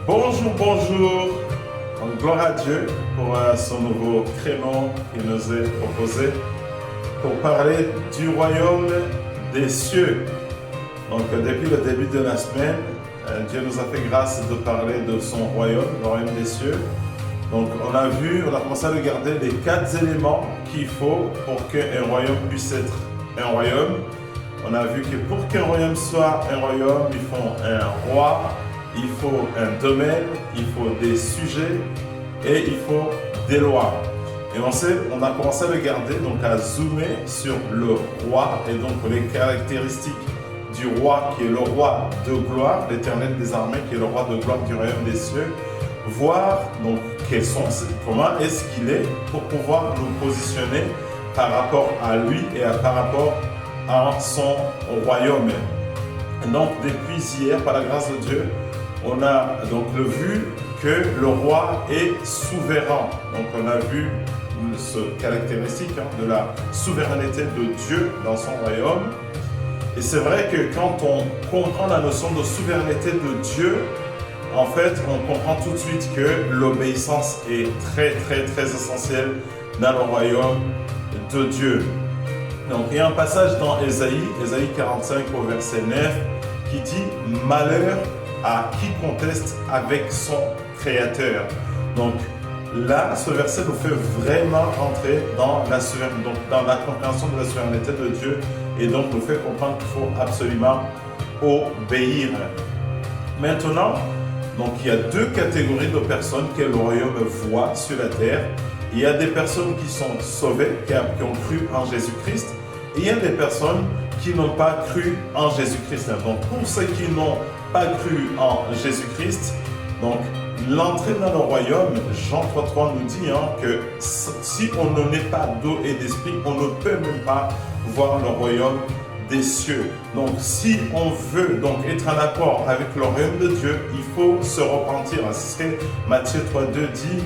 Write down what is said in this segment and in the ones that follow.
Bonjour, bonjour. Donc, gloire à Dieu pour ce nouveau créneau qu'il nous est proposé pour parler du royaume des cieux. Donc, depuis le début de la semaine, Dieu nous a fait grâce de parler de son royaume, le royaume des cieux. Donc, on a commencé à regarder les 4 éléments qu'il faut pour qu'un royaume puisse être un royaume. On a vu que pour qu'un royaume soit un royaume, il faut un roi, il faut un domaine, il faut des sujets et il faut des lois. Et on a commencé à regarder, donc à zoomer sur le roi et donc les caractéristiques du roi qui est le roi de gloire, l'Éternel des armées qui est le roi de gloire du royaume des cieux, voir donc comment est-ce qu'il est pour pouvoir nous positionner par rapport à lui et par rapport à son royaume. Et donc depuis hier, par la grâce de Dieu, on a donc vu que le roi est souverain. Donc on a vu ce caractéristique de la souveraineté de Dieu dans son royaume. Et c'est vrai que quand on comprend la notion de souveraineté de Dieu, en fait, on comprend tout de suite que l'obéissance est très essentielle dans le royaume de Dieu. Donc il y a un passage dans Ésaïe 45 au verset 9 qui dit « Malheur à qui conteste avec son Créateur ». Donc là, ce verset nous fait vraiment entrer dans la compréhension de la souveraineté de Dieu et donc nous fait comprendre qu'il faut absolument obéir. Maintenant, donc il y a 2 catégories de personnes que le royaume voit sur la terre. Il y a des personnes qui sont sauvées, qui ont cru en Jésus-Christ, et il y a des personnes qui n'ont pas cru en Jésus-Christ. Donc pour ceux qui n'ont pas cru en Jésus-Christ, donc l'entrée dans le royaume, Jean 3,3 nous dit que si on n'en est pas d'eau et d'esprit, on ne peut même pas voir le royaume des cieux. Donc si on veut donc être en accord avec le royaume de Dieu, il faut se repentir. C'est ce que Matthieu 3,2 dit.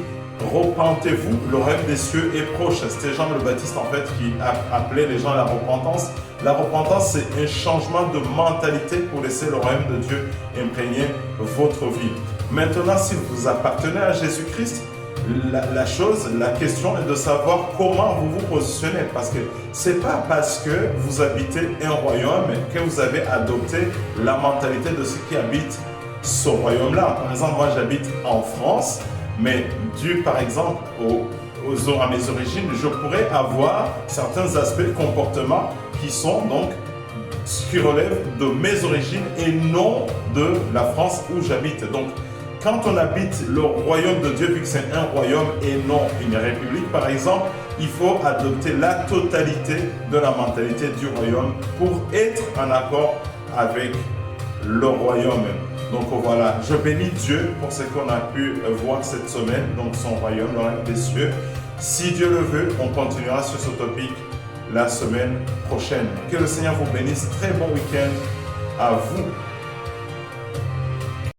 Repentez-vous, le royaume des cieux est proche. C'était Jean le Baptiste en fait qui appelait les gens à la repentance. La repentance, c'est un changement de mentalité pour laisser le royaume de Dieu imprégner votre vie. Maintenant, si vous appartenez à Jésus-Christ, la question est de savoir comment vous vous positionnez. Parce que c'est pas parce que vous habitez un royaume que vous avez adopté la mentalité de ceux qui habitent ce royaume-là. Par exemple, moi j'habite en France. Mais dû par exemple à mes origines, je pourrais avoir certains aspects comportements qui relèvent de mes origines et non de la France où j'habite. Donc quand on habite le royaume de Dieu, vu que c'est un royaume et non une république par exemple, il faut adopter la totalité de la mentalité du royaume pour être en accord avec le royaume. Donc voilà, je bénis Dieu pour ce qu'on a pu voir cette semaine, donc son royaume, le royaume des cieux. Si Dieu le veut, on continuera sur ce topic la semaine prochaine. Que le Seigneur vous bénisse. Très bon week-end à vous.